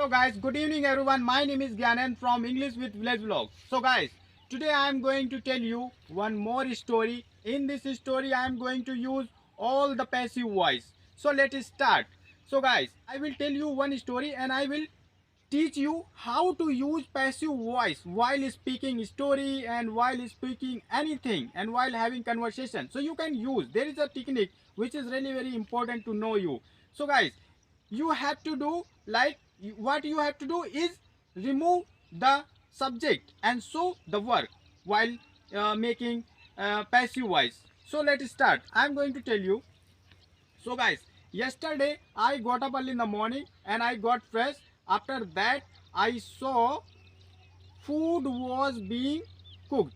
Hello guys, good evening everyone. My name is Gyanan from English with Village Vlog. So guys, today I am going to tell you one more story. In this story I am going to use all the passive voice. So let us start. So guys, I will tell you one story and I will teach you how to use passive voice while speaking story and while speaking anything and while having conversation. So you can use, there is a technique which is really very important to know you. So guys, you have to do like, what you have to do is remove the subject and show the work while making passive voice. So let's start. I'm going to tell you. So guys, yesterday I got up early in the morning and I got fresh. After that I saw food was being cooked.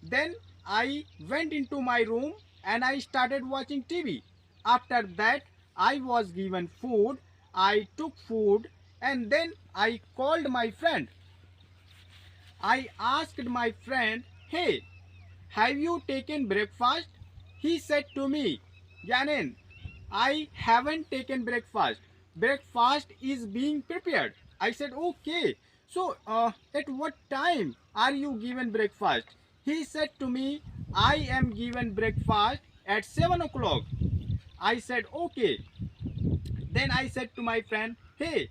Then I went into my room and I started watching TV. After that I was given food. I took food and then I called my friend. I asked my friend, "Hey, have you taken breakfast?" He said to me, "Yanin, I haven't taken breakfast. Breakfast is being prepared." I said, "Okay. So, at what time are you given breakfast?" He said to me, "I am given breakfast at 7 o'clock." I said, "Okay." Then I said to my friend, "Hey,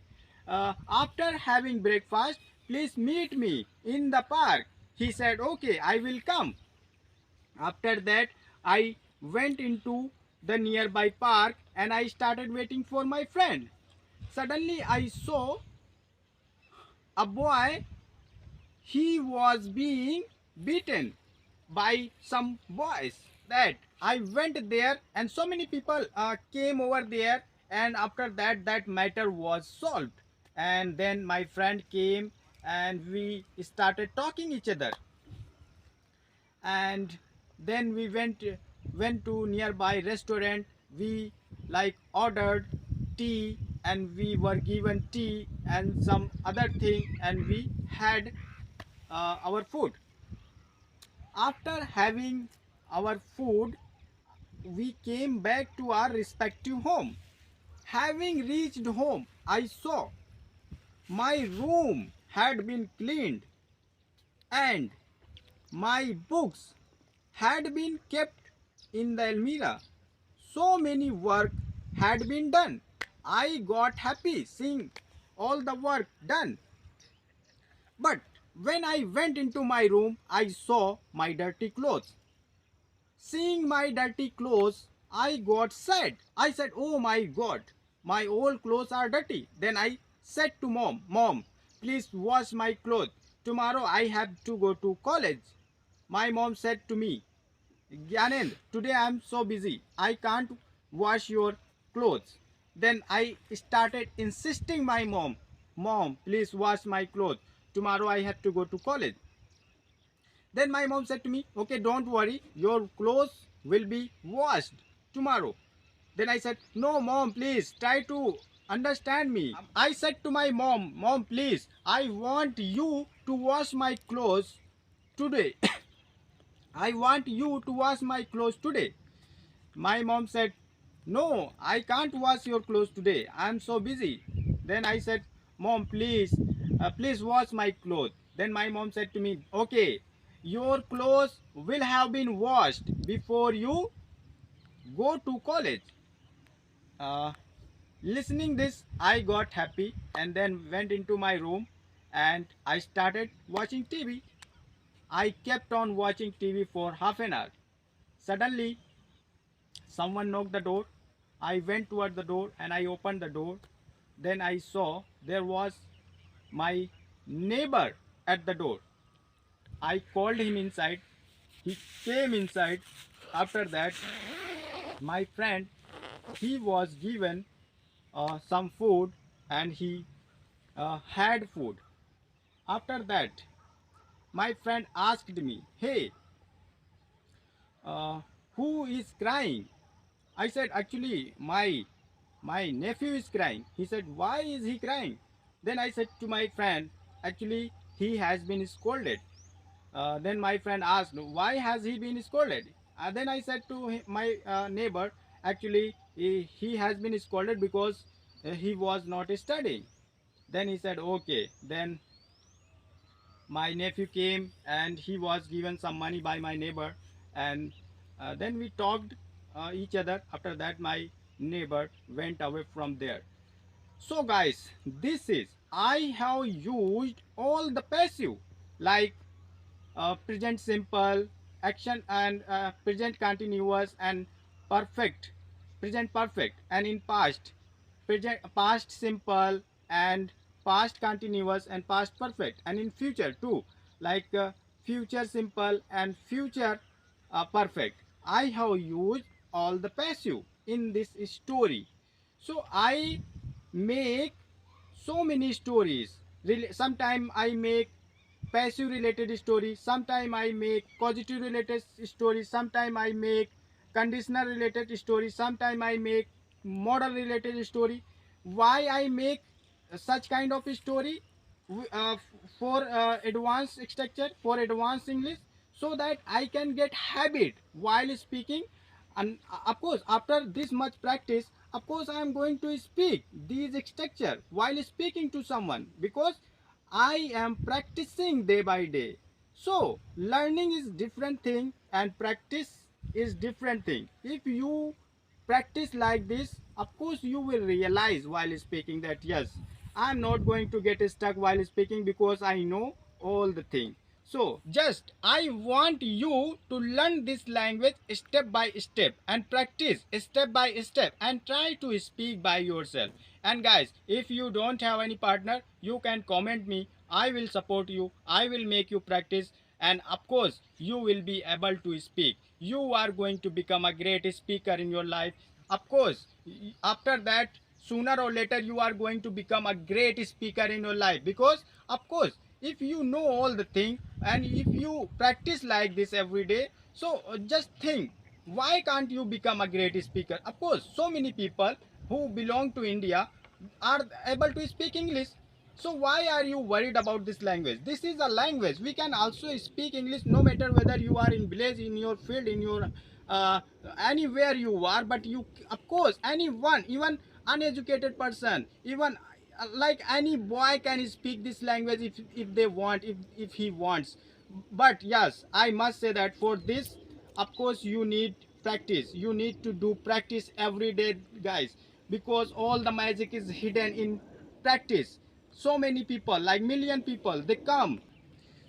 after having breakfast, please meet me in the park." He said, "Okay, I will come." After that, I went into the nearby park and I started waiting for my friend. Suddenly, I saw a boy. He was being beaten by some boys. That I went there and so many people came over there, and after that that matter was solved. And then my friend came and we started talking each other, and then we went to nearby restaurant. We like ordered tea and we were given tea and some other thing and we had our food. After having our food, we came back to our respective home. Having reached home, I saw my room had been cleaned and my books had been kept in the almirah. So many work had been done. I got happy seeing all the work done. But when I went into my room, I saw my dirty clothes. Seeing my dirty clothes, I got sad. I said, "Oh my God, my old clothes are dirty." Then I said to mom, "Mom, please wash my clothes. Tomorrow I have to go to college." My mom said to me, "Gyanend, today I am so busy. I can't wash your clothes." Then I started insisting my mom, "Mom, please wash my clothes. Tomorrow I have to go to college." Then my mom said to me, "Okay, don't worry, your clothes will be washed tomorrow." Then I said, "No, mom, please try to understand me." I said to my mom, "Mom, please, I want you to wash my clothes today." "I want you to wash my clothes today." My mom said, "No, I can't wash your clothes today. I'm so busy." Then I said, "Mom, please, please wash my clothes." Then my mom said to me, "Okay, your clothes will have been washed before you go to college." Uh, Listening this, I got happy and then went into my room and I started watching TV. I kept on watching TV for half an hour. Suddenly, someone knocked the door. I went toward the door and I opened the door. Then I saw there was my neighbor at the door. I called him inside. He came inside. After that, my friend, he was given some food and he had food. After that, my friend asked me, "Hey, uh, who is crying?" I said, "Actually, my nephew is crying." He said, "Why is he crying?" Then I said to my friend, "Actually, he has been scolded." Then my friend asked, "Why has he been scolded?" Then I said to my neighbor, "Actually, he has been scolded because he was not studying." Then he said okay. Then my nephew came and he was given some money by my neighbor, and then we talked each other. After that my neighbor went away from there. So guys, this is I have used all the passive, like present simple, action, and present continuous, and perfect, present perfect, and in past, present past simple, and past continuous, and past perfect, and in future too, like future simple and future perfect. I have used all the passive in this story. So I make so many stories. Sometimes I make passive related story, sometime I make causative related story, sometime I make conditional related story, sometime I make model related story. Why I make such kind of story? For advanced structure, for advanced English, so that I can get habit while speaking. And of course after this much practice, of course I am going to speak these structure while speaking to someone, because I am practicing day by day. So learning is different thing and practice is different thing. If you practice like this, of course you will realize while speaking that yes, I'm not going to get stuck while speaking because I know all the thing. So just I want you to learn this language step by step and practice step by step and try to speak by yourself. And guys, if you don't have any partner, you can comment me. I will support you. I will make you practice, and of course you will be able to speak. You are going to become a great speaker in your life. Of course, after that, sooner or later you are going to become a great speaker in your life, because of course if you know all the thing and if you practice like this every day, so just think, why can't you become a great speaker? Of course so many people who belong to India are able to speak English. So why are you worried about this language? This is a language. We can also speak English no matter whether you are in village, in your field, in your uh, anywhere you are. But you, of course, anyone, even uneducated person, even like any boy can speak this language if they want, if he wants. But yes, I must say that for this, of course you need practice. You need to do practice every day, guys, because all the magic is hidden in practice. So many people, like million people, they come.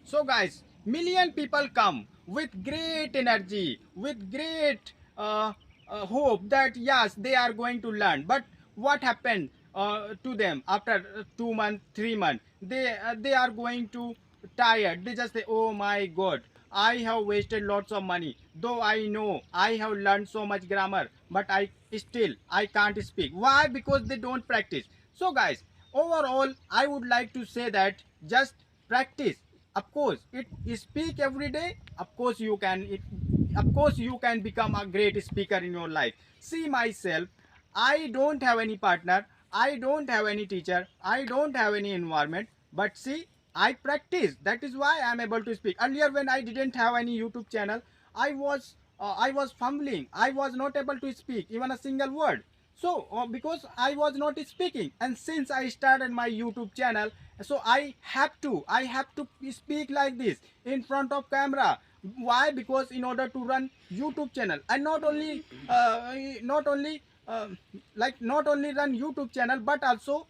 So guys, million people come with great energy, with great hope that yes, they are going to learn. But what happened to them after 2 months, 3 months? They are going to tired. They just say, oh my god, I have wasted lots of money. Though I know I have learned so much grammar, but I can't speak. Why? Because they don't practice. So guys, overall I would like to say that just practice. Of course it speak every day. Of course you can of course you can become a great speaker in your life. See myself, I don't have any partner, I don't have any teacher, I don't have any environment, but see, I practice. That is why I am able to speak. Earlier when I didn't have any YouTube channel, I was fumbling. I was not able to speak even a single word. So because I was not speaking, and since I started my YouTube channel, so I have to speak like this in front of camera. Why? Because in order to run YouTube channel, and not only not only run YouTube channel, but also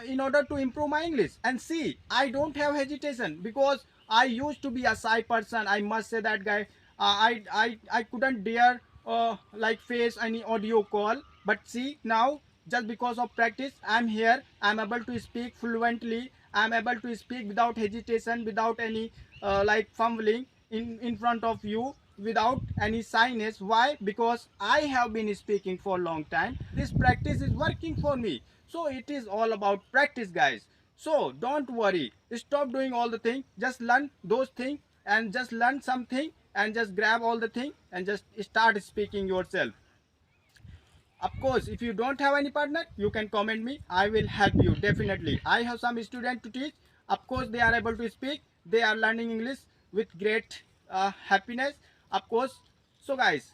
in order to improve my English. And see, I don't have hesitation, because I used to be a shy person, I must say that, guy. I couldn't dare like face any audio call. But see, now just because of practice, I'm here, I'm able to speak fluently, I'm able to speak without hesitation, without any like fumbling in front of you, without any shyness. Why? Because I have been speaking for a long time. This practice is working for me. So it is all about practice, guys. So don't worry, stop doing all the thing, just learn those things, and just learn something, and just grab all the thing and just start speaking yourself. Of course, if you don't have any partner, you can comment me. I will help you definitely. I have some students to teach. Of course, they are able to speak. They are learning English with great happiness. Of course. So guys,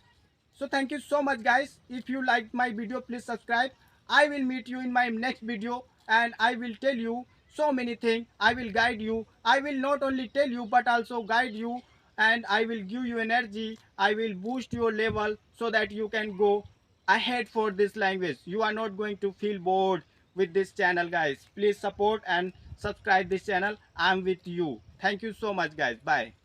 so thank you so much, guys. If you liked my video, please subscribe. I will meet you in my next video. and I will tell you so many things. I will guide you. I will not only tell you but also guide you, and I will give you energy. I will boost your level so that you can go ahead for this language. You are not going to feel bored with this channel, guys. Please support and subscribe this channel. I'm with you. Thank you so much, guys. Bye.